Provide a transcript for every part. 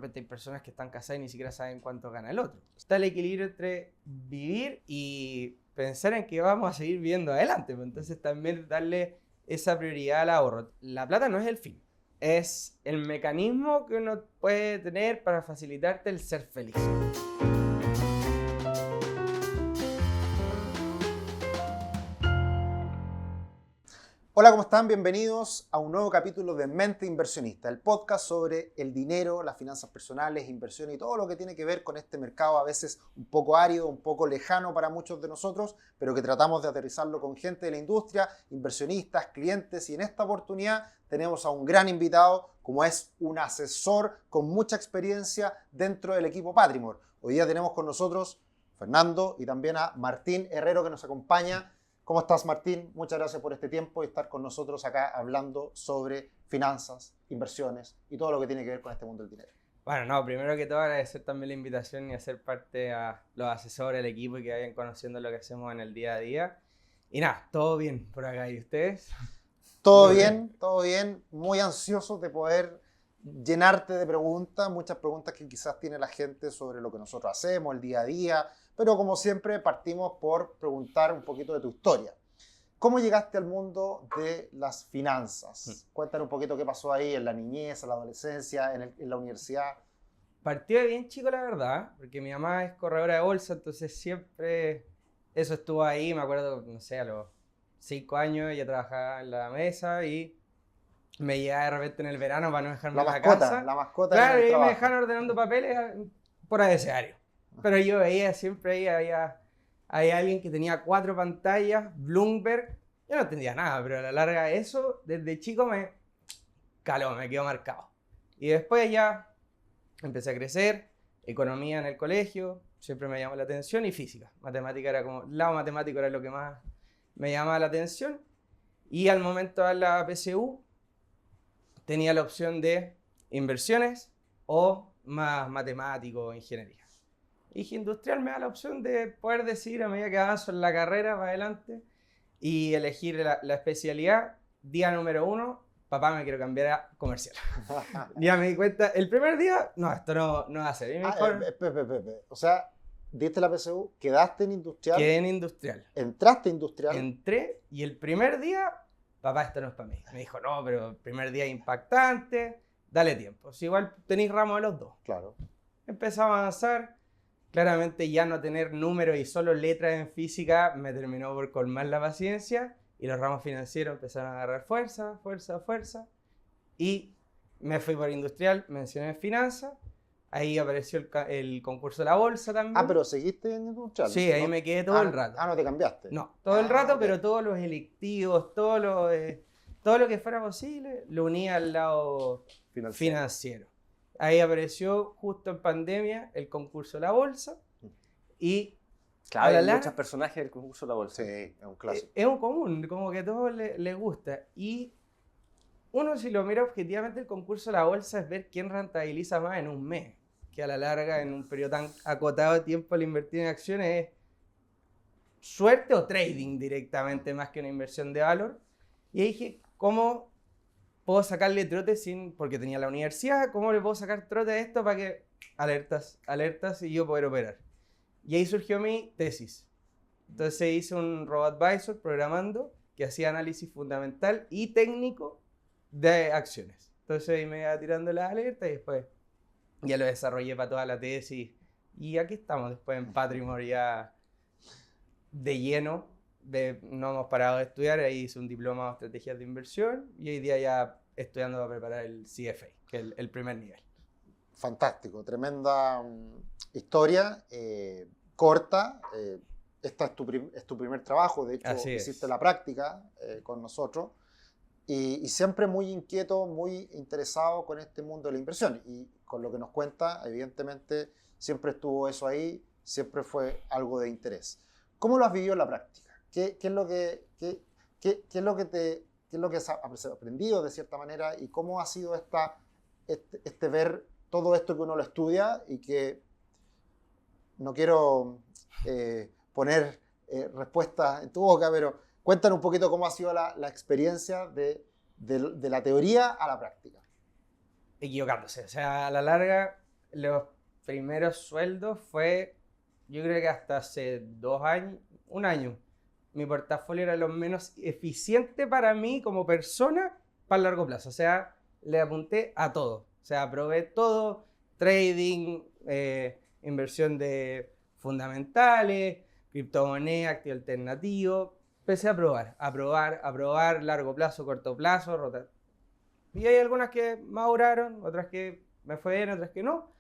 repente hay personas que están casadas y ni siquiera saben cuánto gana el otro. Está el equilibrio entre vivir y pensar en que vamos a seguir viviendo adelante. Entonces también darle esa prioridad al ahorro. La plata no es el fin, es el mecanismo que uno puede tener para facilitarte el ser feliz. Hola, ¿cómo están? Bienvenidos a un nuevo capítulo de Mente Inversionista, el podcast sobre el dinero, las finanzas personales, inversión y todo lo que tiene que ver con este mercado a veces un poco árido, un poco lejano para muchos de nosotros, pero que tratamos de aterrizarlo con gente de la industria, inversionistas, clientes, y en esta oportunidad tenemos a un gran invitado, como es un asesor con mucha experiencia dentro del equipo Patrimor. Hoy día tenemos con nosotros Fernando y también a Martín Herrero, que nos acompaña. ¿Cómo estás, Martín? Muchas gracias por este tiempo y estar con nosotros acá hablando sobre finanzas, inversiones y todo lo que tiene que ver con este mundo del dinero. Bueno, no, primero que todo agradecer también la invitación y hacer parte a los asesores, el equipo y que vayan conociendo lo que hacemos en el día a día. Y nada, todo bien por acá. ¿Y ustedes? Todo bien, todo bien. Muy ansiosos de poder llenarte de preguntas, muchas preguntas que quizás tiene la gente sobre lo que nosotros hacemos, el día a día. Pero como siempre partimos por preguntar un poquito de tu historia. ¿Cómo llegaste al mundo de las finanzas? Cuéntanos un poquito qué pasó ahí en la niñez, en la adolescencia, en la universidad. Partí de bien chico, la verdad, porque mi mamá es corredora de bolsa, entonces siempre eso estuvo ahí. Me acuerdo, no sé, a los 5 años ella trabajaba en la mesa y me llegaba de repente en el verano para no dejarme en la casa. La mascota Claro, en el y me trabajo. dejaban ordenando papeles por abecedario. Pero yo veía siempre ahí, había alguien que tenía 4 pantallas, Bloomberg. Yo no entendía nada, pero a la larga eso, desde chico me caló, me quedó marcado. Y después ya empecé a crecer, economía en el colegio, siempre me llamó la atención, y física. Matemática era como, el lado matemático era lo que más me llamaba la atención. Y al momento de la PSU, tenía la opción de inversiones o más matemático o ingeniería. Y industrial me da la opción de poder decidir a medida que avanzo en la carrera para adelante y elegir la especialidad. Día número 1, papá, me quiero cambiar a comercial. Ya me di cuenta, el primer día, no, esto no va a ser. Y mejor, O sea, diste la PSU, quedaste en industrial. quedé en industrial. Entraste a industrial. Entré y el primer día, papá, esto no es para mí. Me dijo, no, pero el primer día impactante, dale tiempo. Si igual tenéis ramos de los dos. Claro. Empezaba a avanzar. Claramente ya no tener números y solo letras en física me terminó por colmar la paciencia y los ramos financieros empezaron a agarrar fuerza. Y me fui por industrial, mencioné finanzas. Ahí apareció el concurso de la bolsa también. Ah, pero seguiste en industrial. Sí, ahí ¿no? me quedé todo el rato. Ah, no te cambiaste. No, todo el rato, okay. Pero todos los electivos, todo lo que fuera posible, lo unía al lado financiero. Ahí apareció justo en pandemia el concurso de la bolsa y claro, hay muchos personajes del concurso de la bolsa. Sí, es un clásico. Es un común, como que a todos les gusta. Y uno, si lo mira objetivamente, el concurso de la bolsa es ver quién rentabiliza más en un mes, que a la larga, en un periodo tan acotado de tiempo, al invertir en acciones es suerte o trading directamente más que una inversión de valor. Y ahí dije, ¿cómo puedo sacarle trote porque tenía la universidad? ¿Cómo le puedo sacar trote a esto para que alertas y yo poder operar? Y ahí surgió mi tesis. Entonces hice un robo-advisor programando que hacía análisis fundamental y técnico de acciones. Entonces ahí me iba tirando las alertas y después ya lo desarrollé para toda la tesis. Y aquí estamos después en Patrimor ya de lleno. No hemos parado de estudiar. Ahí hice un diplomado de estrategias de inversión y hoy día ya estudiando para preparar el CFA, que es el primer nivel. Fantástico, tremenda historia, corta. Esta es tu primer trabajo, de hecho hiciste la práctica con nosotros y siempre muy inquieto, muy interesado con este mundo de la inversión, y con lo que nos cuenta, evidentemente siempre estuvo eso ahí, siempre fue algo de interés. ¿Cómo lo has vivido en la práctica? ¿Qué es lo que has aprendido de cierta manera, y cómo ha sido este ver todo esto que uno lo estudia y que no quiero poner respuestas en tu boca, pero cuéntanos un poquito cómo ha sido la experiencia de la teoría a la práctica? Equivocándose, o sea, a la larga los primeros sueldos fue, yo creo que hasta hace 2 años, 1 año, mi portafolio era lo menos eficiente para mí como persona para largo plazo. O sea, le apunté a todo. O sea, probé todo, trading, inversión de fundamentales, criptomonedas, activo alternativo. Empecé a probar, largo plazo, corto plazo, rotar. Y hay algunas que maduraron, otras que me fue bien, otras que no.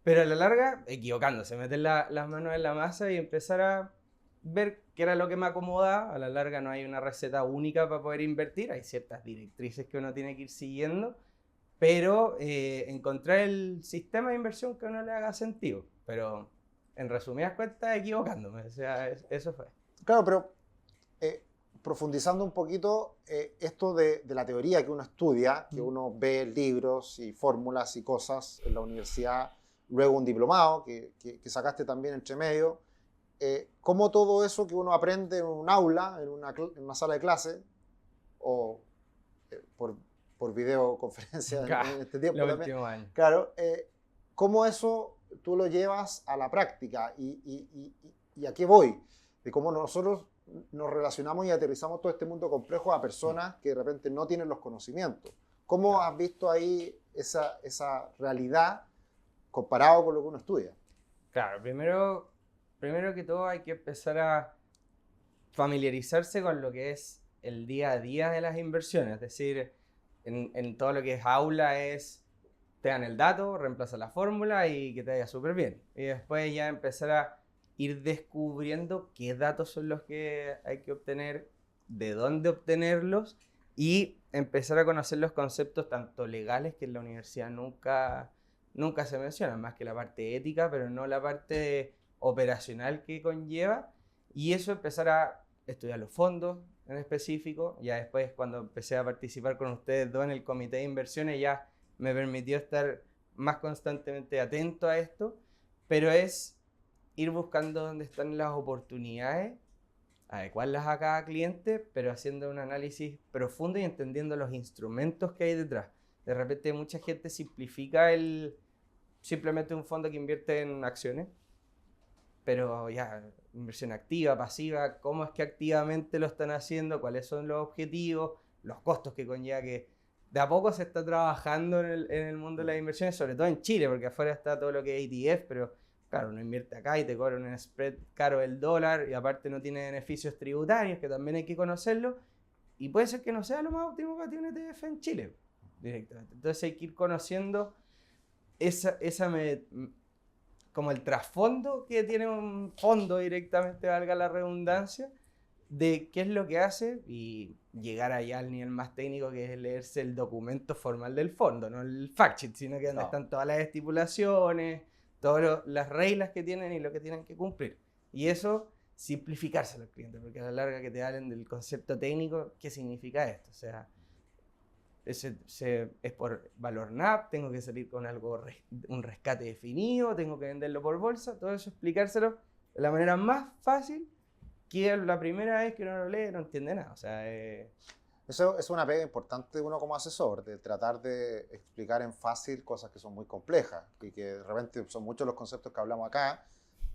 Pero a la larga, equivocándose, meter las manos en la masa y empezar a ver qué era lo que me acomodaba. A la larga no hay una receta única para poder invertir, hay ciertas directrices que uno tiene que ir siguiendo, pero encontrar el sistema de inversión que a uno le haga sentido. Pero en resumidas cuentas, equivocándome, o sea, eso fue. Claro, pero profundizando un poquito, esto de la teoría que uno estudia, que uno ve libros y fórmulas y cosas en la universidad, luego un diplomado que sacaste también entre medio, cómo todo eso que uno aprende en un aula, en una sala de clase, o por videoconferencia en este tiempo también, claro, cómo eso tú lo llevas a la práctica y a qué voy, de cómo nosotros nos relacionamos y aterrizamos todo este mundo complejo a personas que de repente no tienen los conocimientos. ¿Cómo has visto ahí esa realidad comparado con lo que uno estudia? Claro, primero que todo hay que empezar a familiarizarse con lo que es el día a día de las inversiones. Es decir, en todo lo que es aula te dan el dato, reemplaza la fórmula y que te vaya súper bien. Y después ya empezar a ir descubriendo qué datos son los que hay que obtener, de dónde obtenerlos y empezar a conocer los conceptos tanto legales, que en la universidad nunca se mencionan, más que la parte ética, pero no la parte operacional que conlleva, y eso empezar a estudiar los fondos en específico. Ya después, cuando empecé a participar con ustedes dos en el comité de inversiones, ya me permitió estar más constantemente atento a esto, pero es ir buscando dónde están las oportunidades, adecuarlas a cada cliente, pero haciendo un análisis profundo y entendiendo los instrumentos que hay detrás. De repente mucha gente simplifica simplemente un fondo que invierte en acciones, pero ya, inversión activa, pasiva, cómo es que activamente lo están haciendo, cuáles son los objetivos, los costos que conlleva, que de a poco se está trabajando en el mundo de las inversiones, sobre todo en Chile, porque afuera está todo lo que es ETF, pero claro, uno invierte acá y te cobran un spread caro del dólar y aparte no tiene beneficios tributarios, que también hay que conocerlo, y puede ser que no sea lo más óptimo para ti un ETF en Chile, directamente. Entonces hay que ir conociendo como el trasfondo que tiene un fondo directamente, valga la redundancia, de qué es lo que hace y llegar allá al nivel más técnico, que es leerse el documento formal del fondo, no el fact sheet, sino que donde están todas las estipulaciones, todas las reglas que tienen y lo que tienen que cumplir. Y eso, simplificarse a los clientes, porque a la larga que te hablen del concepto técnico, ¿qué significa esto? O sea, es por valor NAV, tengo que salir con un rescate definido, tengo que venderlo por bolsa, todo eso explicárselo de la manera más fácil, que la primera vez que uno lo lee no entiende nada. O sea, Eso es una pega importante de uno como asesor, de tratar de explicar en fácil cosas que son muy complejas y que de repente son muchos los conceptos que hablamos acá,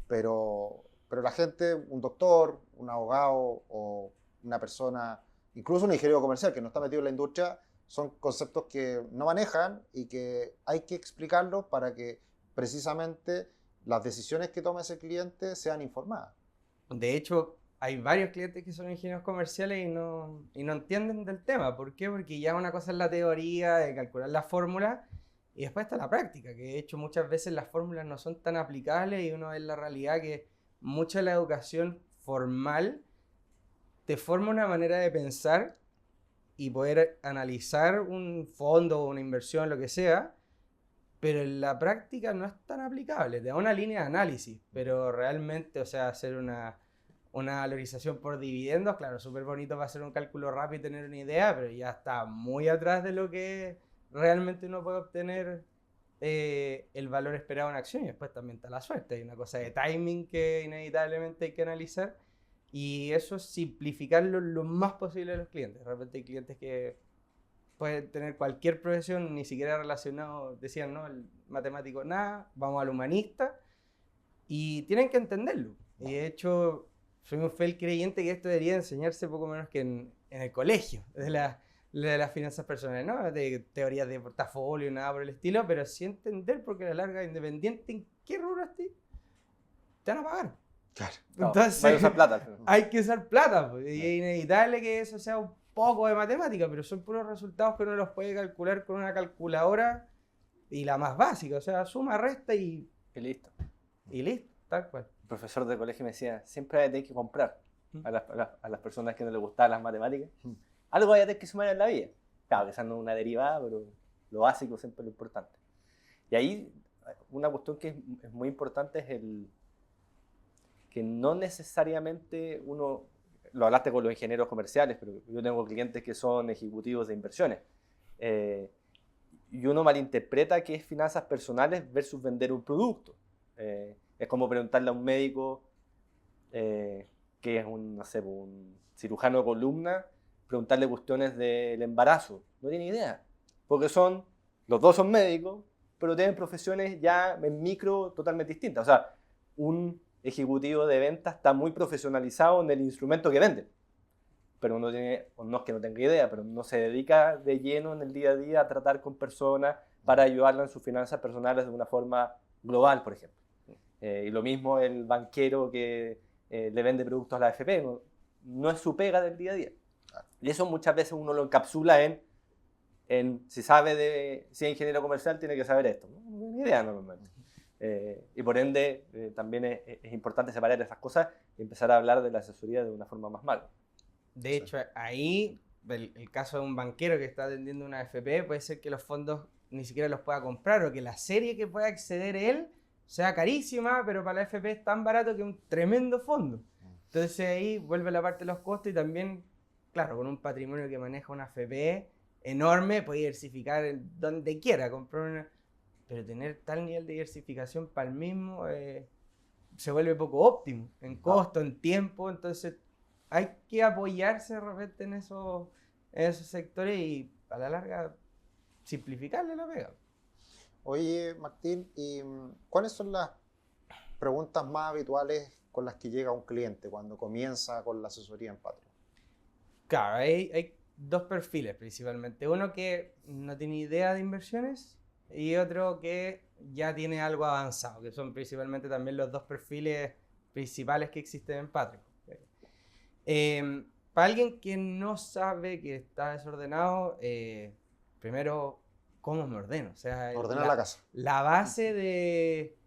pero la gente, un doctor, un abogado o una persona, incluso un ingeniero comercial que no está metido en la industria, son conceptos que no manejan y que hay que explicarlos para que precisamente las decisiones que tome ese cliente sean informadas. De hecho, hay varios clientes que son ingenieros comerciales y no entienden del tema. ¿Por qué? Porque ya una cosa es la teoría de calcular las fórmulas y después está la práctica, que de hecho muchas veces las fórmulas no son tan aplicables y uno ve la realidad que mucha de la educación formal te forma una manera de pensar y poder analizar un fondo o una inversión, lo que sea, pero en la práctica no es tan aplicable. Te da una línea de análisis, pero realmente, o sea, hacer una valorización por dividendos, claro, súper bonito para hacer un cálculo rápido y tener una idea, pero ya está muy atrás de lo que realmente uno puede obtener el valor esperado en acción. Y después también está la suerte, hay una cosa de timing que inevitablemente hay que analizar, y eso es simplificarlo lo más posible a los clientes. De repente hay clientes que puede tener cualquier profesión, ni siquiera relacionado, decían, ¿no? El matemático nada, vamos al humanista, y tienen que entenderlo. Y de hecho, soy un fiel creyente que esto debería enseñarse poco menos que en el colegio, de las finanzas personales, ¿no? De teorías de portafolio, nada por el estilo, pero sí entender, porque a la larga, independiente en qué rubro estés, te van a pagar. Claro. Entonces, hay que usar plata. hay que usar plata, pues, y es inevitable que eso sea un poco de matemática, pero son puros resultados que uno los puede calcular con una calculadora y la más básica, o sea, suma, resta y listo. Y listo, tal cual. El profesor de colegio me decía, siempre hay que comprar a las personas que no les gustaban las matemáticas. Algo hay que sumar en la vida. Claro, que esa no es una derivada, pero lo básico siempre es lo importante. Y ahí una cuestión que es muy importante es que no necesariamente uno, lo hablaste con los ingenieros comerciales, pero yo tengo clientes que son ejecutivos de inversiones. Y uno malinterpreta qué es finanzas personales versus vender un producto. Es como preguntarle a un médico que es no sé, un cirujano de columna, preguntarle cuestiones del embarazo. No tiene idea, porque los dos son médicos, pero tienen profesiones ya en micro totalmente distintas. O sea, un ejecutivo de ventas está muy profesionalizado en el instrumento que vende, pero uno tiene, o no es que no tenga idea, pero no se dedica de lleno en el día a día a tratar con personas para ayudarlas en sus finanzas personales de una forma global, por ejemplo. Y lo mismo el banquero que le vende productos a la AFP, no es su pega del día a día. Y eso muchas veces uno lo encapsula en si es ingeniero comercial, tiene que saber esto. No tiene idea normalmente. Y por ende, también es importante separar esas cosas y empezar a hablar de la asesoría de una forma más macro. De hecho, ahí, el caso de un banquero que está atendiendo una AFP, puede ser que los fondos ni siquiera los pueda comprar, o que la serie que pueda acceder él sea carísima, pero para la AFP es tan barato que un tremendo fondo. Entonces ahí vuelve la parte de los costos, y también, claro, con un patrimonio que maneja una AFP enorme, puede diversificar donde quiera, comprar pero tener tal nivel de diversificación para el mismo se vuelve poco óptimo en costo, en tiempo. Entonces hay que apoyarse de repente en esos sectores y a la larga simplificarle la pega. Oye, Martín, ¿y cuáles son las preguntas más habituales con las que llega un cliente cuando comienza con la asesoría en Patreon? Claro, hay dos perfiles principalmente. Uno que no tiene idea de inversiones y otro que ya tiene algo avanzado, que son principalmente también los dos perfiles principales que existen en Patreon. Para alguien que no sabe, que está desordenado, primero, ¿cómo me ordeno? O sea, ordenar la casa. La base de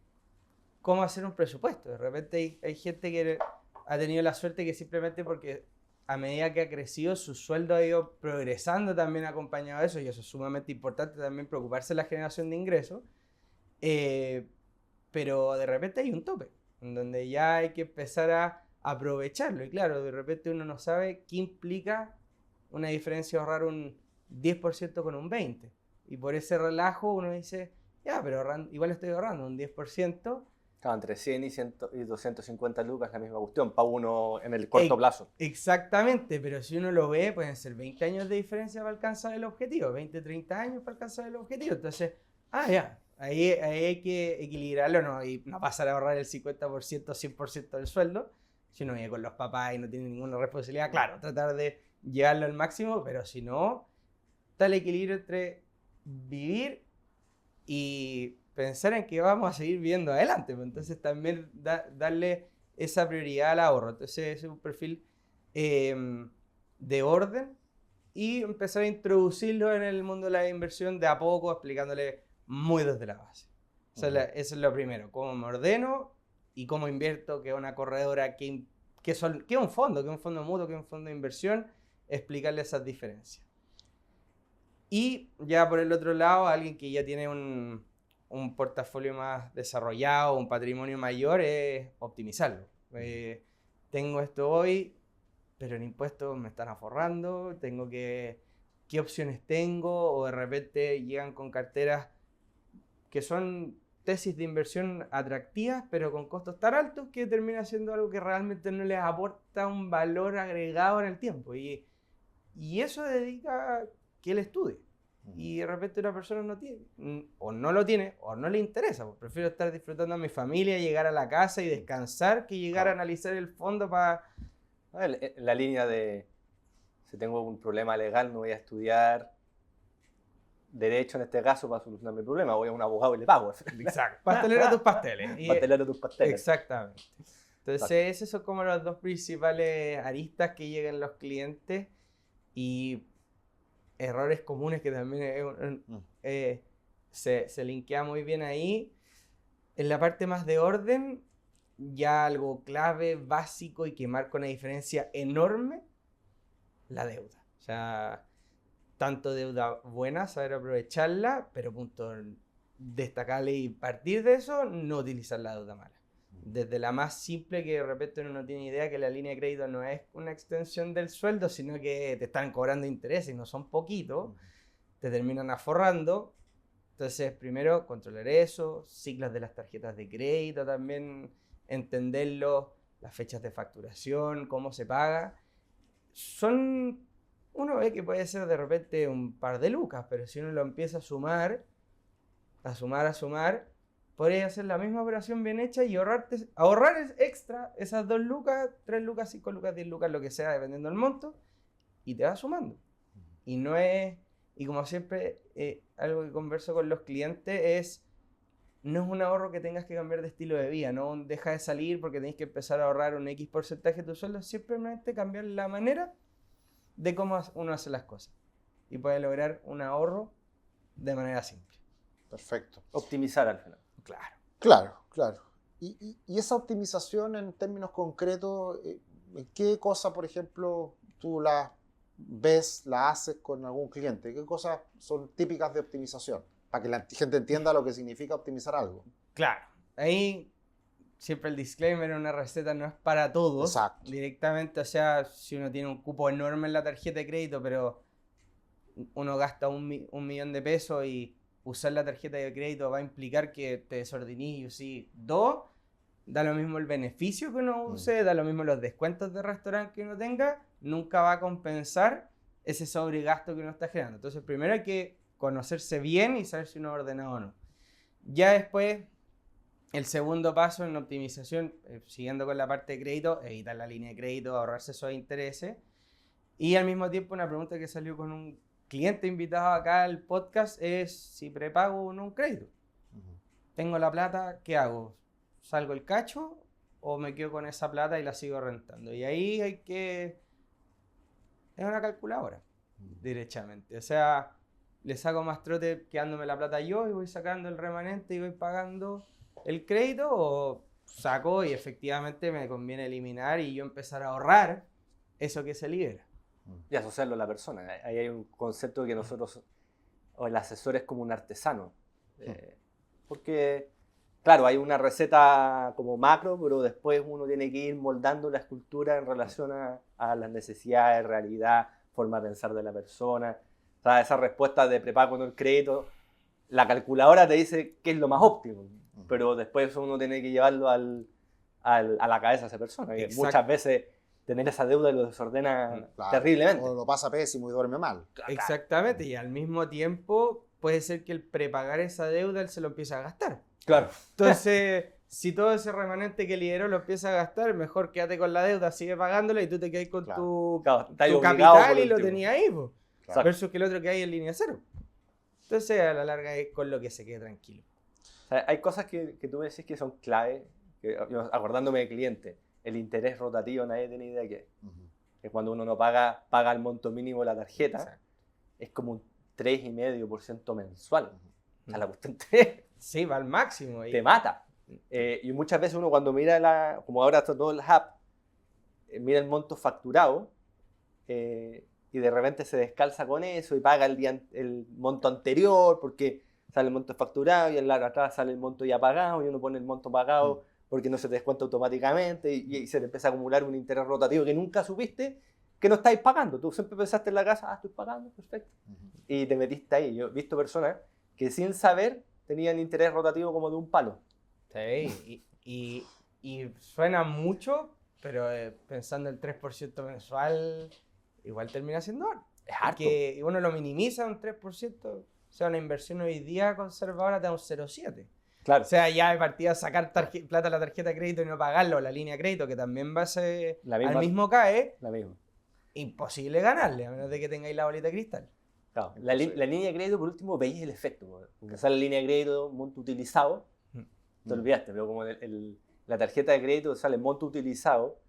cómo hacer un presupuesto. De repente hay gente que ha tenido la suerte que simplemente porque a medida que ha crecido, su sueldo ha ido progresando también acompañado de eso, y eso es sumamente importante también, preocuparse de la generación de ingresos, pero de repente hay un tope, en donde ya hay que empezar a aprovecharlo, y claro, de repente uno no sabe qué implica una diferencia de ahorrar un 10% con un 20%, y por ese relajo uno dice, ya, pero igual estoy ahorrando un 10%. Claro, entre 100 y 250 lucas la misma cuestión, para uno en el corto plazo. Exactamente, pero si uno lo ve, pueden ser 20 años de diferencia para alcanzar el objetivo, 20, 30 años para alcanzar el objetivo. Entonces, ya, ahí hay que equilibrarlo, ¿no? Y no pasar a ahorrar el 50%, 100% del sueldo. Si uno vive con los papás y no tiene ninguna responsabilidad, claro, tratar de llevarlo al máximo, pero si no, está el equilibrio entre vivir y pensar en que vamos a seguir viendo adelante. Entonces también darle esa prioridad al ahorro. Entonces ese es un perfil de orden, y empezar a introducirlo en el mundo de la inversión de a poco, explicándole muy desde la base. Eso es lo primero, cómo me ordeno y cómo invierto, que es una corredora, que es un fondo, que es un fondo mutuo, que es un fondo de inversión, explicarle esas diferencias. Y ya por el otro lado, alguien que ya tiene un portafolio más desarrollado, un patrimonio mayor, es optimizarlo. Tengo esto hoy, pero en impuestos me están aforrando, ¿qué opciones tengo? O de repente llegan con carteras que son tesis de inversión atractivas, pero con costos tan altos que termina siendo algo que realmente no les aporta un valor agregado en el tiempo. Y eso dedica que él estudie. Y de repente una persona no tiene, o no lo tiene, o no le interesa. Pues prefiero estar disfrutando a mi familia, llegar a la casa y descansar, que llegar a analizar el fondo para... La línea de, si tengo un problema legal, no voy a estudiar derecho en este caso para solucionar mi problema, voy a un abogado y le pago. Exacto. Pastelero tus pasteles. Pastelero tus pasteles. Exactamente. Entonces, esos son como los dos principales aristas que llegan los clientes y errores comunes que también se linkea muy bien ahí. En la parte más de orden, ya algo clave, básico y que marca una diferencia enorme, la deuda. O sea, tanto deuda buena, saber aprovecharla, pero punto destacable y partir de eso, no utilizar la deuda mala. Desde la más simple, que de repente uno no tiene idea que la línea de crédito no es una extensión del sueldo, sino que te están cobrando intereses y no son poquitos, te terminan aforrando. Entonces, primero, controlar eso, ciclos de las tarjetas de crédito también, entenderlo, las fechas de facturación, cómo se paga. Uno ve que puede ser de repente un par de lucas, pero si uno lo empieza a sumar, podrías hacer la misma operación bien hecha y ahorrar extra esas 2 lucas, 3 lucas, 5 lucas, 10 lucas, lo que sea, dependiendo del monto, y te vas sumando. Y como siempre, algo que converso con los clientes no es un ahorro que tengas que cambiar de estilo de vida, no deja de salir porque tenés que empezar a ahorrar un X porcentaje de tu sueldo, simplemente cambiar la manera de cómo uno hace las cosas y puede lograr un ahorro de manera simple. Perfecto. Optimizar al final. Claro. Y esa optimización en términos concretos, ¿en qué cosa, por ejemplo, tú la ves, la haces con algún cliente? ¿Qué cosas son típicas de optimización? Para que la gente entienda lo que significa optimizar algo. Claro, ahí siempre el disclaimer, una receta no es para todos. Exacto. Directamente, o sea, si uno tiene un cupo enorme en la tarjeta de crédito, pero uno gasta un millón de pesos y usar la tarjeta de crédito va a implicar que te desordenís y usís 2, da lo mismo el beneficio que uno use, da lo mismo los descuentos de restaurante que uno tenga, nunca va a compensar ese sobregasto que uno está generando. Entonces, primero hay que conocerse bien y saber si uno ha ordenado o no. Ya después, el segundo paso en optimización, siguiendo con la parte de crédito, evitar la línea de crédito, ahorrarse esos intereses. Y al mismo tiempo, una pregunta que salió con un cliente invitado acá al podcast es si prepago o no un crédito. Tengo la plata, ¿qué hago? ¿Salgo el cacho o me quedo con esa plata y la sigo rentando? Y ahí es una calculadora, derechamente. O sea, le saco más trote quedándome la plata yo y voy sacando el remanente y voy pagando el crédito, o saco y efectivamente me conviene eliminar y yo empezar a ahorrar eso que se libera. Y asociarlo a la persona. Ahí hay un concepto que nosotros, o el asesor es como un artesano. Porque, claro, hay una receta como macro, pero después uno tiene que ir moldando la escultura en relación a las necesidades, realidad, forma de pensar de la persona. O sea, esa respuesta de prepago con el crédito, la calculadora te dice qué es lo más óptimo, pero después uno tiene que llevarlo a la cabeza de esa persona. Que muchas veces tener esa deuda lo desordena terriblemente. O lo pasa pésimo y duerme mal. Exactamente, y al mismo tiempo puede ser que el prepagar esa deuda él se lo empiece a gastar. Claro. Entonces, si todo ese remanente que lideró lo empieza a gastar, mejor quédate con la deuda, sigue pagándola y tú te quedas con tu capital y lo tenías ahí, claro. Versus que el otro que hay en línea cero. Entonces, a la larga es con lo que se quede tranquilo. O sea, hay cosas que tú me decís que son clave, acordándome de cliente. El interés rotativo, nadie tiene idea de qué. Que cuando uno no paga el monto mínimo de la tarjeta, exacto, es como un 3,5% mensual. O sea, la cuestión sí, va al máximo. Te mata. Y muchas veces uno cuando mira, como ahora está todo el app, mira el monto facturado y de repente se descalza con eso y paga el monto anterior porque sale el monto facturado y en la atrás sale el monto ya pagado y uno pone el monto pagado porque no se te descuenta automáticamente y se te empieza a acumular un interés rotativo que nunca supiste que no estáis pagando. Tú siempre pensaste en la casa, estoy pagando, perfecto. Y te metiste ahí. Yo he visto personas que sin saber tenían interés rotativo como de un palo. Sí, y suena mucho, pero pensando el 3% mensual, igual termina siendo Es harto. Que uno lo minimiza un 3%, o sea, una inversión hoy día conservadora te da un 0,7%. Claro. O sea, ya de partida sacar plata a la tarjeta de crédito y no pagarlo, la línea de crédito, que también va a ser al mismo CAE, La misma. imposible ganarle, a menos de que tengáis la bolita de cristal. Claro. La línea de crédito, por último, veis el efecto. Porque sale la línea de crédito, monto utilizado, te olvidaste, pero como la tarjeta de crédito sale monto utilizado,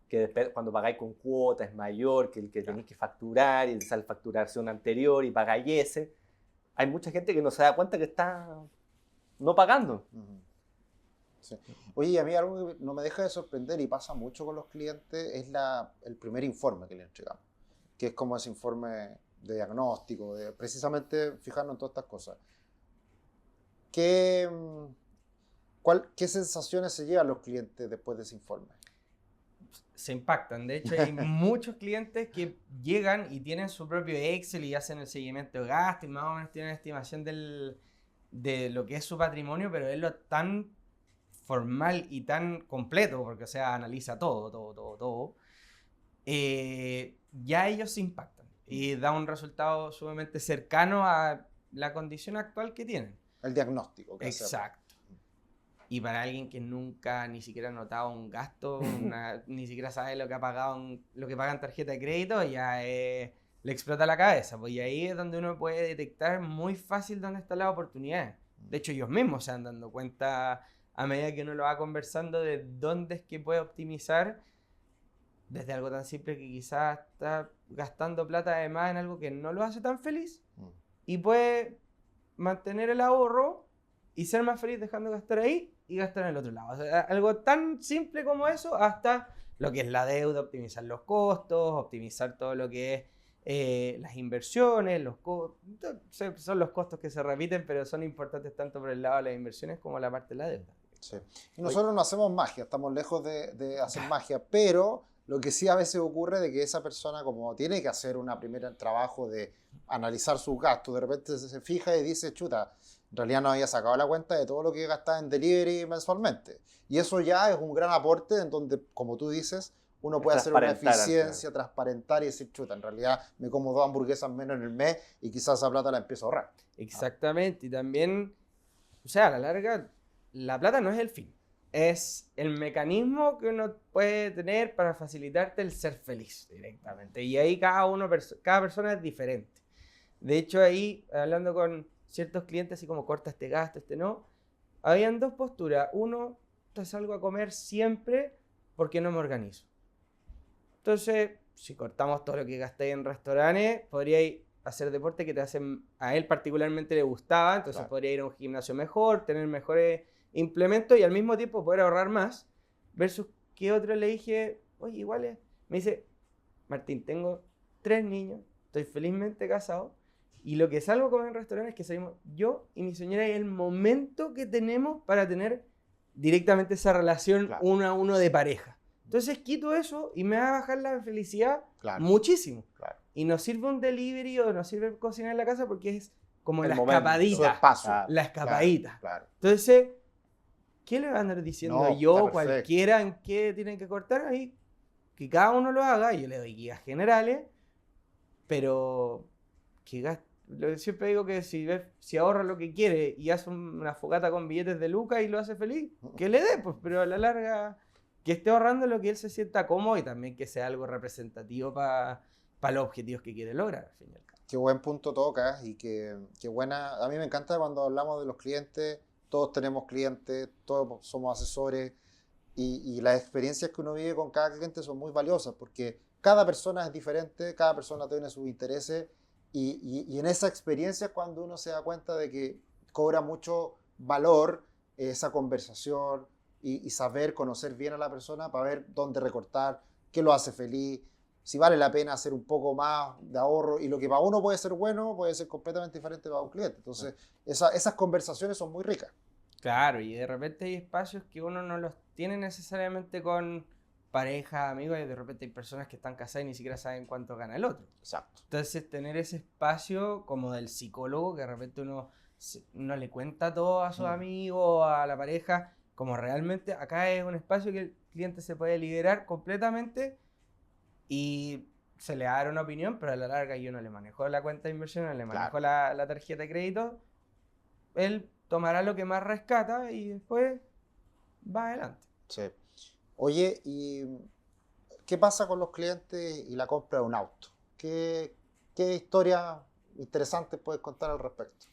que después cuando pagáis con cuota es mayor que el que tenéis que facturar, y te sale facturación anterior y pagáis ese. Hay mucha gente que no se da cuenta que está no pagando. Sí. Oye, y a mí algo que no me deja de sorprender y pasa mucho con los clientes es el primer informe que le entregamos, que es como ese informe de diagnóstico, de precisamente fijarnos en todas estas cosas. ¿Qué sensaciones se llevan los clientes después de ese informe? Se impactan. De hecho, hay muchos clientes que llegan y tienen su propio Excel y hacen el seguimiento de gasto y más o menos tienen estimación de lo que es su patrimonio, pero es lo tan formal y tan completo, porque o sea, analiza todo. Ya ellos se impactan y da un resultado sumamente cercano a la condición actual que tienen. El diagnóstico. Exacto. Y para alguien que nunca ni siquiera ha notado un gasto, ni siquiera sabe lo que ha pagado, lo que paga en tarjeta de crédito, ya le explota la cabeza. Pues y ahí es donde uno puede detectar muy fácil dónde está la oportunidad. De hecho, ellos mismos se van dando cuenta a medida que uno lo va conversando de dónde es que puede optimizar, desde algo tan simple que quizás está gastando plata además en algo que no lo hace tan feliz y puede mantener el ahorro y ser más feliz dejando de gastar ahí y gastar en el otro lado. O sea, algo tan simple como eso, hasta lo que es la deuda, optimizar los costos, optimizar todo lo que es las inversiones, son los costos que se repiten, pero son importantes tanto por el lado de las inversiones como la parte de la deuda. Sí. Y nosotros no hacemos magia, estamos lejos de hacer magia, pero lo que sí a veces ocurre de que esa persona, como tiene que hacer un primer trabajo de analizar sus gastos, de repente se fija y dice, chuta, en realidad no había sacado la cuenta de todo lo que gastaba en delivery mensualmente. Y eso ya es un gran aporte en donde, como tú dices, uno puede hacer una eficiencia, transparentar y decir, chuta, en realidad me como 2 hamburguesas menos en el mes y quizás esa plata la empiezo a ahorrar. Exactamente, y también, o sea, a la larga, la plata no es el fin. Es el mecanismo que uno puede tener para facilitarte el ser feliz directamente. Y ahí cada persona es diferente. De hecho, ahí, hablando con ciertos clientes, así como corta este gasto, este no, habían 2 posturas. Uno, te salgo a comer siempre porque no me organizo. Entonces, si cortamos todo lo que gasté en restaurantes, podríais hacer deporte que a él particularmente le gustaba, entonces claro, podría ir a un gimnasio mejor, tener mejores implementos y al mismo tiempo poder ahorrar más, versus que otro le dije, oye, igual es, me dice, Martín, tengo 3 niños, estoy felizmente casado, y lo que salgo a comer en restaurantes es que salimos yo y mi señora y el momento que tenemos para tener directamente esa relación claro, 1 a 1 de pareja. Entonces quito eso y me va a bajar la felicidad claro, muchísimo. Claro. Y nos sirve un delivery o nos sirve cocinar en la casa porque es como la escapadita. La escapadita. Claro, claro. Entonces, ¿qué le van a andar diciendo yo, cualquiera, en qué tienen que cortar? Ahí, que cada uno lo haga. Yo le doy guías generales, pero que siempre digo que si ahorra lo que quiere y hace una fogata con billetes de lucas y lo hace feliz, que le dé, pues, pero a la larga que esté ahorrando lo que él se sienta cómodo y también que sea algo representativo para los objetivos que quiere lograr, al fin y al cabo. Qué buen punto tocas y qué buena. A mí me encanta cuando hablamos de los clientes, todos tenemos clientes, todos somos asesores y las experiencias que uno vive con cada cliente son muy valiosas porque cada persona es diferente, cada persona tiene sus intereses y en esa experiencia es cuando uno se da cuenta de que cobra mucho valor esa conversación y saber conocer bien a la persona para ver dónde recortar, qué lo hace feliz, si vale la pena hacer un poco más de ahorro y lo que para uno puede ser bueno puede ser completamente diferente para un cliente. Entonces, esas conversaciones son muy ricas. Claro, y de repente hay espacios que uno no los tiene necesariamente con pareja, amigos, y de repente hay personas que están casadas y ni siquiera saben cuánto gana el otro. Exacto. Entonces, tener ese espacio como del psicólogo, que de repente uno no le cuenta todo a sus amigos, a la pareja, como realmente acá es un espacio que el cliente se puede liberar completamente y se le va a dar una opinión, pero a la larga yo no le manejo la cuenta de inversión, no le manejo Claro. la tarjeta de crédito. Él tomará lo que más rescata y después va adelante. Sí. Oye, ¿y qué pasa con los clientes y la compra de un auto? ¿Qué historias interesantes puedes contar al respecto?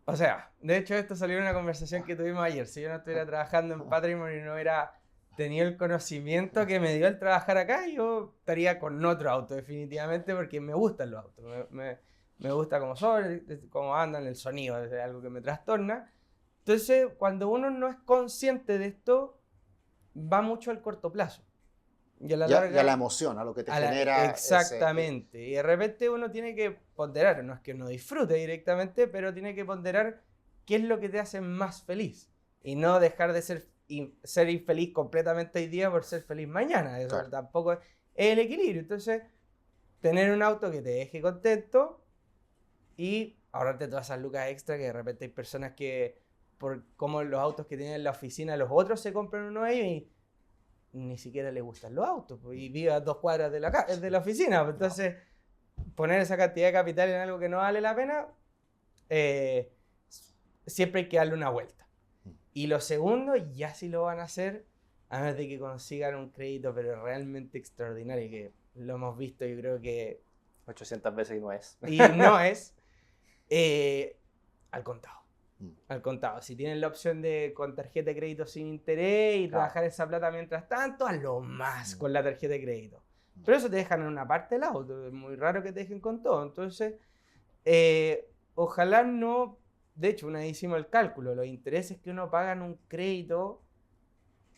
O sea, de hecho esto salió en una conversación que tuvimos ayer. Si yo no estuviera trabajando en Patrimony y no hubiera tenido el conocimiento que me dio el trabajar acá, yo estaría con otro auto definitivamente porque me gustan los autos. Me gusta cómo son, cómo andan, el sonido, es algo que me trastorna. Entonces, cuando uno no es consciente de esto, va mucho al corto plazo. Y a la Y a la larga... emoción, a lo que te A la- genera exactamente. Y de repente uno tiene que ponderar, no es que uno disfrute directamente, pero tiene que ponderar qué es lo que te hace más feliz. Y no dejar de ser infeliz completamente hoy día por ser feliz mañana. Eso Claro. tampoco es el equilibrio. Entonces, tener un auto que te deje contento y ahorrarte todas esas lucas extra que de repente hay personas que, por como los autos que tienen en la oficina, los otros se compran uno de ellos y ni siquiera le gustan los autos, pues, y vive a 2 cuadras de la oficina. Pues, entonces, poner esa cantidad de capital en algo que no vale la pena, eh, siempre hay que darle una vuelta. Y lo segundo, ya si lo van a hacer, a menos de que consigan un crédito, pero realmente extraordinario, que lo hemos visto, yo creo que, 800 veces y no es. y no es, al contado. Mm. Al contado. Si tienen la opción de con tarjeta de crédito sin interés y Claro. trabajar esa plata mientras tanto, hazlo más con la tarjeta de crédito. Pero eso te dejan en una parte del auto. Es muy raro que te dejen con todo. Entonces, ojalá no... De hecho, una vez hicimos el cálculo. Los intereses que uno paga en un crédito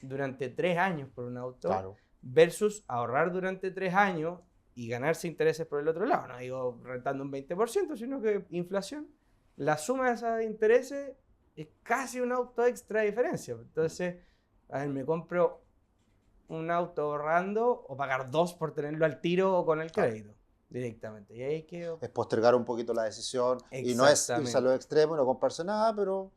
durante 3 años por un auto Claro. versus ahorrar durante 3 años y ganarse intereses por el otro lado. No digo rentando un 20%, sino que inflación. La suma de esos intereses es casi un auto extra de diferencia. Entonces, a ver, me compro un auto ahorrando o pagar 2 por tenerlo al tiro o con el Claro. crédito directamente. Y ahí quedo. Es postergar un poquito la decisión y no es irse a los extremos y no comprarse nada, pero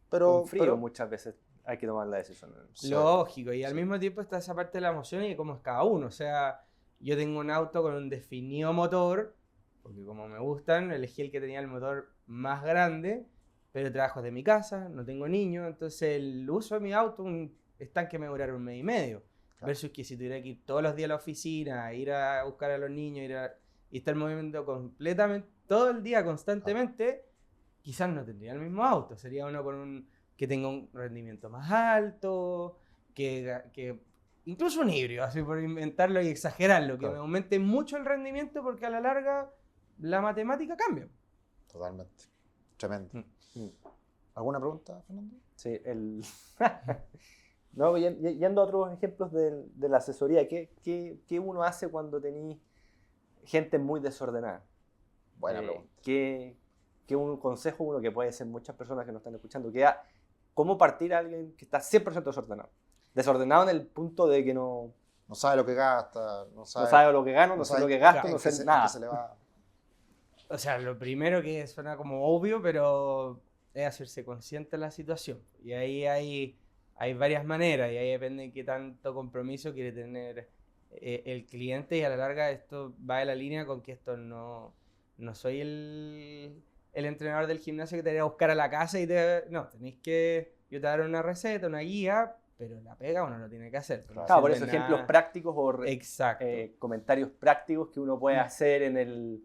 Con frío pero- muchas veces hay que tomar la decisión. Sí. Lógico, y al Sí. mismo tiempo está esa parte de la emoción y cómo es cada uno. O sea, yo tengo un auto con un definido motor, porque como me gustan, elegí el que tenía el motor más grande, pero trabajo de mi casa, no tengo niños, entonces el uso de mi auto están que me duraron 1 mes y medio. Claro. Versus que si tuviera que ir todos los días a la oficina, ir a buscar a los niños, y estar moviendo completamente, todo el día, constantemente, quizás no tendría el mismo auto. Sería uno que tenga un rendimiento más alto, que incluso un híbrido, así por inventarlo y exagerarlo, que Claro. me aumente mucho el rendimiento porque a la larga la matemática cambia. Totalmente. Tremendo. Mm. ¿Alguna pregunta, Fernando? Sí, no, yendo a otros ejemplos de la asesoría, ¿qué uno hace cuando tenéis gente muy desordenada? Buena pregunta. ¿Qué un consejo uno que puede ser muchas personas que nos están escuchando? ¿Cómo partir a alguien que está 100% desordenado? Desordenado en el punto de que no No sabe lo que gasta, no sabe, sabe lo que gano, no sé lo que gasto, en no qué sé en nada. qué se le va. O sea, lo primero que suena como obvio, pero es hacerse consciente de la situación. Y ahí hay varias maneras, y ahí depende de qué tanto compromiso quiere tener el cliente, y a la larga esto va de la línea con que esto no soy el entrenador del gimnasio que te irá a buscar a la casa y no, tenéis que, yo te daré una receta, una guía, pero la pega uno lo tiene que hacer. No Claro, por sirve eso ejemplos nada. prácticos o Exacto. comentarios prácticos que uno puede hacer en el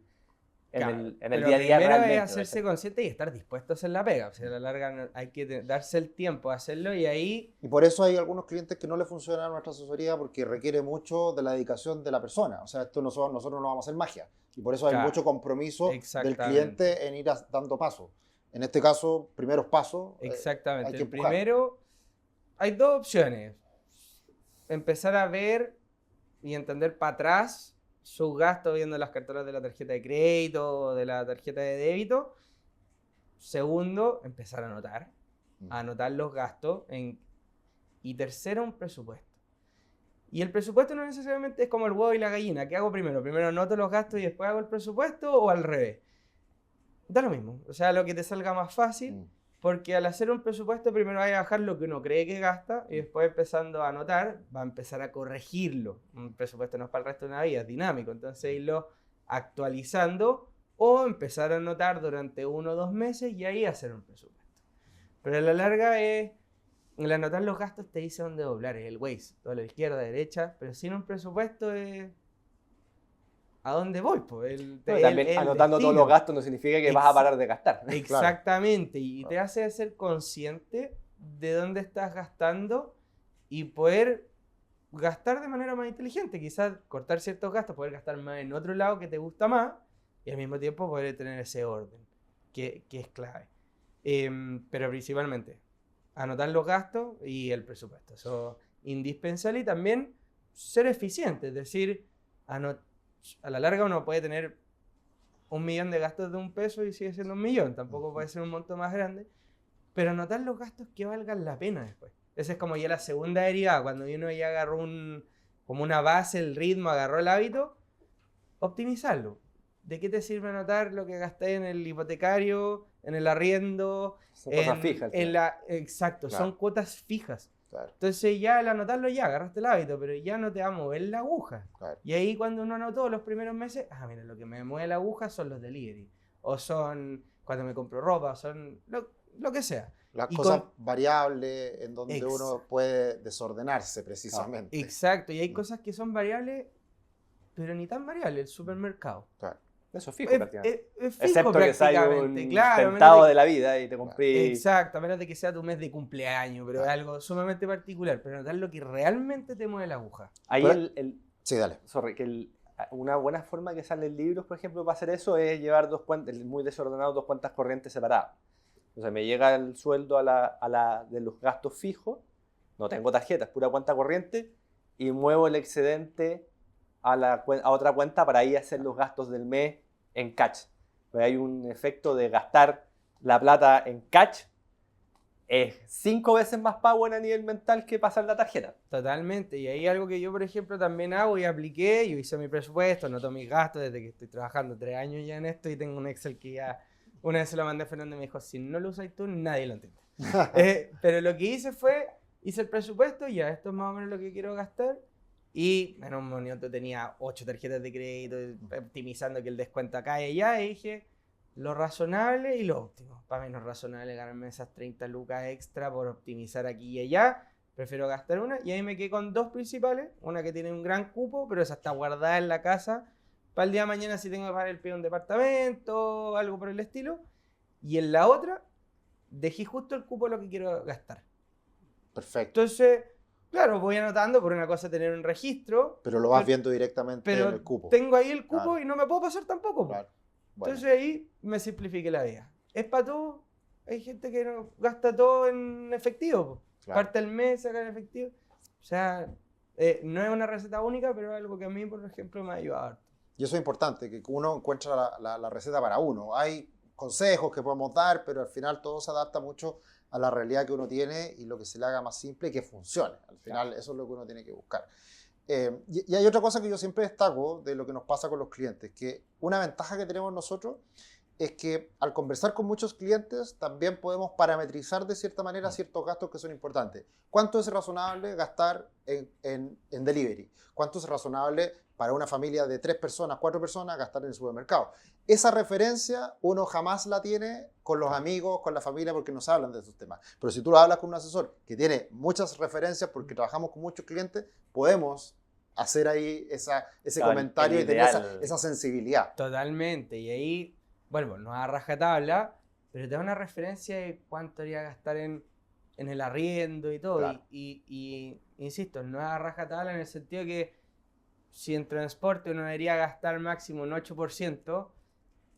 Claro, pero día a día primero realmente. es hacerse consciente y estar dispuesto a hacer la pega. O sea, a la larga hay que darse el tiempo a hacerlo, y ahí... Y por eso hay algunos clientes que no le funciona a nuestra asesoría porque requiere mucho de la dedicación de la persona. O sea, esto nosotros no vamos a hacer magia. Y por eso hay Claro, mucho compromiso del exactamente. cliente en ir dando pasos. En este caso, primeros pasos. Exactamente. hay que El empujar. primero, hay 2 opciones. Empezar a ver y entender para atrás sus gastos viendo las carteras de la tarjeta de crédito o de la tarjeta de débito. Segundo, empezar a anotar los gastos. Y tercero, un presupuesto. Y el presupuesto no necesariamente es como el huevo y la gallina. ¿Qué hago primero? ¿Primero anoto los gastos y después hago el presupuesto, o al revés? Da lo mismo. O sea, lo que te salga más fácil. Porque al hacer un presupuesto, primero va a bajar lo que uno cree que gasta y después empezando a anotar, va a empezar a corregirlo. Un presupuesto no es para el resto de una vida, es dinámico. Entonces irlo actualizando o empezar a anotar durante 1 o 2 meses y ahí hacer un presupuesto. Pero a la larga el anotar los gastos te dice dónde doblar, es el Waze, todo a la izquierda, derecha, pero sin un presupuesto es a dónde voy. Pues, también anotando todos los gastos no significa que vas a parar de gastar. Exactamente, y te hace ser consciente de dónde estás gastando y poder gastar de manera más inteligente, quizás cortar ciertos gastos, poder gastar más en otro lado que te gusta más y al mismo tiempo poder tener ese orden, que es clave. Pero principalmente, anotar los gastos y el presupuesto, eso es indispensable y también ser eficiente, es decir, a la larga uno puede tener 1 millón de gastos de $1 y sigue siendo 1 millón, tampoco puede ser un monto más grande, pero anotar los gastos que valgan la pena después. Esa es como ya la segunda derivada, cuando uno ya agarró como una base, el ritmo, agarró el hábito, optimizarlo. ¿De qué te sirve anotar lo que gasté en el hipotecario, en el arriendo? Son cosas fijas. Exacto, Claro. son cuotas fijas. Claro. Entonces ya al anotarlo ya agarraste el hábito, pero ya no te va a mover la aguja. Claro. Y ahí cuando uno anotó los primeros meses, mira, lo que me mueve la aguja son los delivery. O son cuando me compro ropa, o son lo que sea. Las Y cosas con- variables en donde uno puede desordenarse precisamente. Exacto, y hay cosas que son variables, pero ni tan variables, el supermercado. Claro. Eso es fijo, Es prácticamente. fijo Excepto que seas prácticamente, un claro, a menos tentado de- de la vida y te compré. Exacto, a menos de que sea tu mes de cumpleaños, pero es Claro. algo sumamente particular, pero notar lo que realmente te mueve la aguja. Ahí Pero- Sí, dale. una buena forma que sale en libros, por ejemplo, para hacer eso es llevar 2 cuentas, muy desordenado, 2 cuentas corrientes separadas. O sea, me llega el sueldo a la de los gastos fijos, no tengo tarjetas, pura cuenta corriente, y muevo el excedente a otra cuenta para ahí hacer los gastos del mes en cash. Pero hay un efecto de gastar la plata en cash, es 5 veces más power a nivel mental que pasar la tarjeta. Totalmente, y ahí algo que yo, por ejemplo, también hago y apliqué, yo hice mi presupuesto, anoto mis gastos desde que estoy trabajando 3 años ya en esto y tengo un Excel que ya una vez se lo mandé a Fernando y me dijo, si no lo usas tú, nadie lo entiende. Pero lo que hice fue, hice el presupuesto, ya esto es más o menos lo que quiero gastar y en un momento tenía 8 tarjetas de crédito, optimizando que el descuento acá y allá, y dije lo razonable y lo óptimo. Para mí no es razonable ganarme esas 30 lucas extra por optimizar aquí y allá. Prefiero gastar una y ahí me quedé con 2 principales. Una que tiene un gran cupo, pero esa está guardada en la casa para el día de mañana si tengo que pagar el pie de un departamento, algo por el estilo. Y en la otra dejé justo el cupo de lo que quiero gastar. Perfecto. Entonces, claro, voy anotando por una cosa tener un registro. Pero lo vas pero- viendo directamente Pero en el cupo. tengo ahí el cupo Claro. y no me puedo pasar tampoco. Claro. Bueno. Entonces ahí me simplifiqué la vida. Es para todo. Hay gente que no gasta todo en efectivo. Po. Claro. Parte el mes, saca en efectivo. O sea, no es una receta única, pero es algo que a mí, por ejemplo, me ha ayudado harto. Y eso es importante, que uno encuentra la receta para uno. Hay consejos que podemos dar, pero al final todo se adapta mucho a la realidad que uno tiene y lo que se le haga más simple y que funcione. Al final eso es lo que uno tiene que buscar. Y hay otra cosa que yo siempre destaco de lo que nos pasa con los clientes, que una ventaja que tenemos nosotros es que al conversar con muchos clientes también podemos parametrizar de cierta manera ciertos gastos que son importantes. ¿Cuánto es razonable gastar en delivery? ¿Cuánto es razonable para una familia de 3 personas, 4 personas gastar en el supermercado? Esa referencia uno jamás la tiene con los amigos, con la familia, porque nos hablan de esos temas. Pero si tú lo hablas con un asesor que tiene muchas referencias, porque trabajamos con muchos clientes, podemos hacer ahí ese Claro, comentario el y tener ideal. esa sensibilidad. Totalmente. Y ahí, bueno, no a rajatabla, pero te da una referencia de cuánto haría gastar en el arriendo y todo. Claro. Y insisto, no a rajatabla en el sentido que si en transporte uno debería gastar máximo un 8%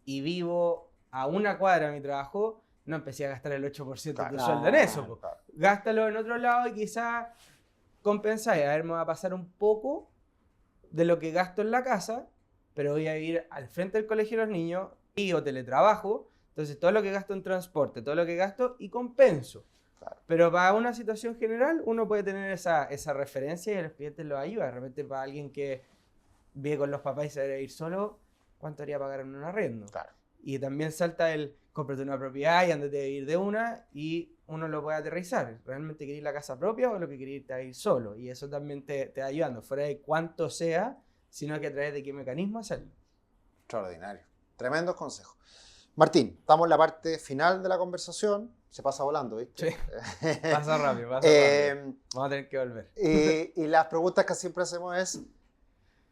y vivo a una cuadra de mi trabajo, no empecé a gastar el 8% de tu Claro. sueldo en eso. Po. Claro. Gástalo en otro lado y quizás compensáis. A ver, me va a pasar un poco de lo que gasto en la casa, pero voy a vivir al frente del colegio de los niños y o teletrabajo. Entonces, todo lo que gasto en transporte, todo lo que gasto y compenso. Claro. Pero para una situación general, uno puede tener esa referencia y a los clientes los ayuda. De repente, para alguien que vive con los papás y se debe ir solo, ¿cuánto haría pagar en un arriendo? Claro. Y también salta el cómprate una propiedad y ándate a vivir de una, y uno lo puede aterrizar. ¿Realmente querés la casa propia o lo que querés irte a ir solo? Y eso también te va ayudando, fuera de cuánto sea, sino que a través de qué mecanismo hacerlo. Extraordinario. Tremendos consejos. Martín, estamos en la parte final de la conversación. Se pasa volando, ¿viste? Sí. Pasa rápido, pasa rápido. Vamos a tener que volver. Y las preguntas que siempre hacemos es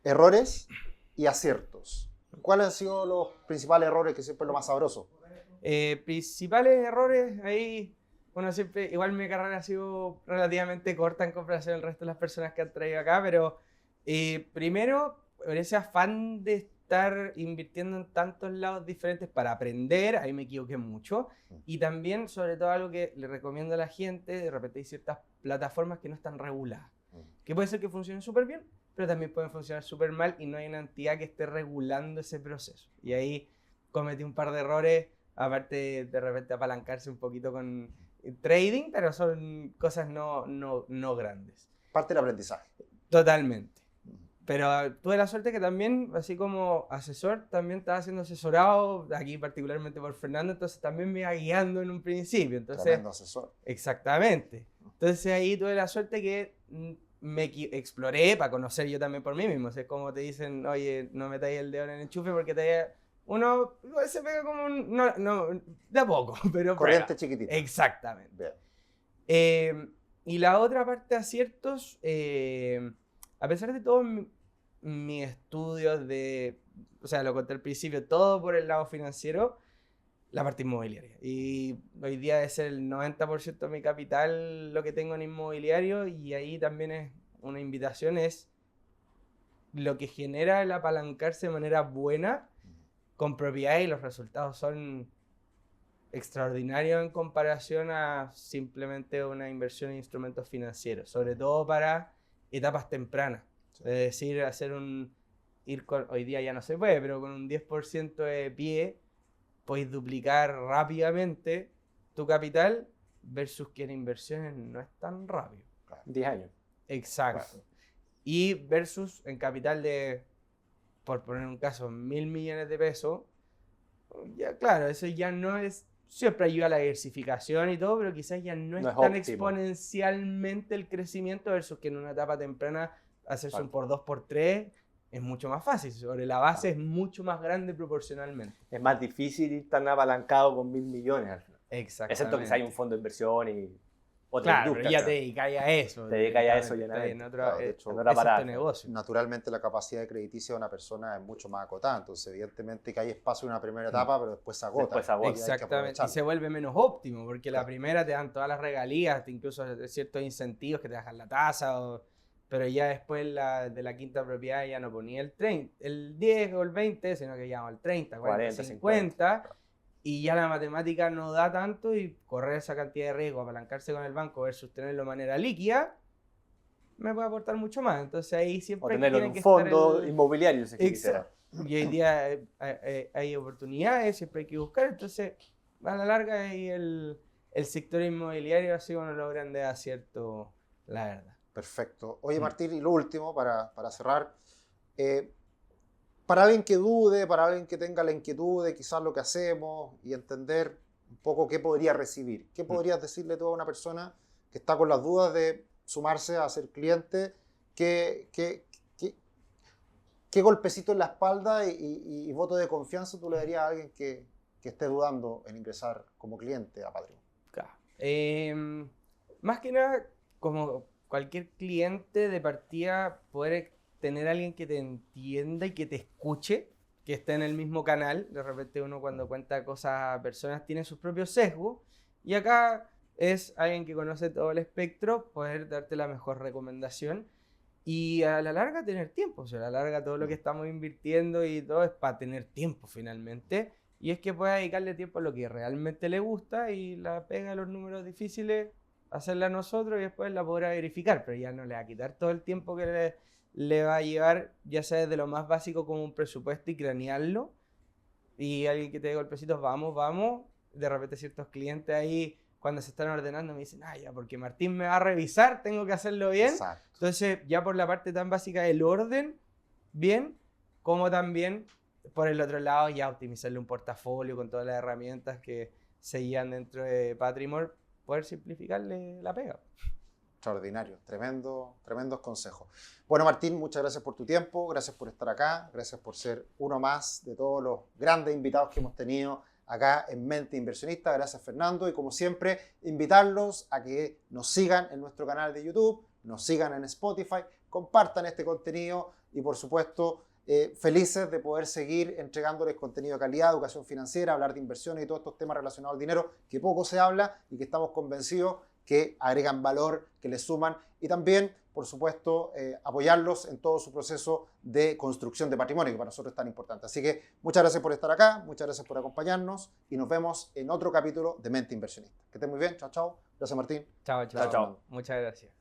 errores y aciertos. ¿Cuáles han sido los principales errores, que siempre es lo más sabroso? Principales errores, ahí, bueno, siempre, igual mi carrera ha sido relativamente corta en comparación al resto de las personas que han traído acá, pero primero, por ese afán de estar invirtiendo en tantos lados diferentes para aprender, ahí me equivoqué mucho. Y también, sobre todo, algo que le recomiendo a la gente, de repente hay ciertas plataformas que no están reguladas, que puede ser que funcionen súper bien, pero también pueden funcionar súper mal y no hay una entidad que esté regulando ese proceso. Y ahí cometí un par de errores, aparte de repente apalancarse un poquito con trading, pero son cosas no grandes. Parte del aprendizaje. Totalmente. Pero tuve la suerte que también, así como asesor, también estaba siendo asesorado, aquí particularmente por Fernando, entonces también me iba guiando en un principio. Entonces, Tremendo asesor. Exactamente. Entonces ahí tuve la suerte que me exploré para conocer yo también por mí mismo. O sea, es como te dicen, oye, no metáis el dedo en el enchufe porque uno igual se pega como no, de a poco, pero Corriente chiquitita. Exactamente. Bien. Y la otra parte de aciertos, a pesar de todos mis estudios o sea, lo conté al principio, todo por el lado financiero, la parte inmobiliaria. Y hoy día es el 90% de mi capital lo que tengo en inmobiliario, y ahí también es una invitación, es lo que genera el apalancarse de manera buena con propiedades, y los resultados son extraordinarios en comparación a simplemente una inversión en instrumentos financieros, sobre todo para etapas tempranas. Sí. Es decir, hoy día ya no se puede, pero con un 10% de pie podéis duplicar rápidamente tu capital, versus que en inversiones no es tan rápido. 10 años. Exacto. Claro. Y versus en capital de, por poner un caso, 1.000 millones de pesos, ya claro, eso ya no es, siempre ayuda a la diversificación y todo, pero quizás ya no es tan óptimo. Exponencialmente el crecimiento, versus que en una etapa temprana hacerse un por 2, por 3 es mucho más fácil. Sobre la base es mucho más grande proporcionalmente. Es más difícil ir tan apalancado con 1.000 millones al final. Exactamente. Excepto que si hay un fondo de inversión y otra claro, industria. Pero ya te dedicáis a eso. Te dedicáis a eso ya en otro, claro, de hecho, ese es tu negocio. Naturalmente la capacidad de crediticia de una persona es mucho más acotada. Entonces, evidentemente que hay espacio en una primera etapa, pero después se agota. Exactamente. Y se vuelve menos óptimo, porque la primera te dan todas las regalías, incluso ciertos incentivos que te bajan la tasa, pero ya después de la quinta propiedad ya no ponía el 10 o el 20, sino que ya el 30, 40, 50. Y ya la matemática no da tanto, y correr esa cantidad de riesgo, apalancarse con el banco versus tenerlo de manera líquida, me puede aportar mucho más. Entonces ahí siempre o tenerlo en un que fondo inmobiliario, si quisiera. Y hoy día hay oportunidades, siempre hay que buscar. Entonces, a la larga, ahí el sector inmobiliario ha sido uno de los grandes aciertos, la verdad. Perfecto. Oye, Martín, y lo último, para cerrar, para alguien que dude, para alguien que tenga la inquietud de quizás lo que hacemos y entender un poco qué podría recibir, ¿qué podrías decirle tú a una persona que está con las dudas de sumarse a ser cliente? ¿Qué golpecito en la espalda y voto de confianza tú le darías a alguien que esté dudando en ingresar como cliente a Patreon? Claro. Más que nada, como cualquier cliente de partida, poder tener a alguien que te entienda y que te escuche, que esté en el mismo canal. De repente uno, cuando cuenta cosas a personas, tiene sus propios sesgos, y acá es alguien que conoce todo el espectro, poder darte la mejor recomendación, y a la larga tener tiempo. O sea, a la larga todo lo que estamos invirtiendo y todo es para tener tiempo finalmente, y es que pueda dedicarle tiempo a lo que realmente le gusta, y la pega de los números difíciles hacerla nosotros, y después la podrá verificar, pero ya no le va a quitar todo el tiempo que le va a llevar, ya sea desde lo más básico como un presupuesto y cranearlo. Y alguien que te dé golpecitos, vamos. De repente ciertos clientes ahí, cuando se están ordenando, me dicen, ya, porque Martín me va a revisar, tengo que hacerlo bien. Exacto. Entonces, ya por la parte tan básica del orden, bien, como también por el otro lado, ya optimizarle un portafolio con todas las herramientas que seguían dentro de Patrimore, poder simplificarle la pega. Extraordinario, tremendos consejos. Bueno, Martín, muchas gracias por tu tiempo, gracias por estar acá, gracias por ser uno más de todos los grandes invitados que hemos tenido acá en Mente Inversionista. Gracias, Fernando, y como siempre, invitarlos a que nos sigan en nuestro canal de YouTube, nos sigan en Spotify, compartan este contenido y, por supuesto, felices de poder seguir entregándoles contenido de calidad, educación financiera, hablar de inversiones y todos estos temas relacionados al dinero que poco se habla y que estamos convencidos que agregan valor, que les suman, y también, por supuesto, apoyarlos en todo su proceso de construcción de patrimonio, que para nosotros es tan importante. Así que muchas gracias por estar acá, muchas gracias por acompañarnos y nos vemos en otro capítulo de Mente Inversionista. Que estén muy bien, chao, chao. Gracias, Martín. Chao, chao. Chao, chao. Muchas gracias.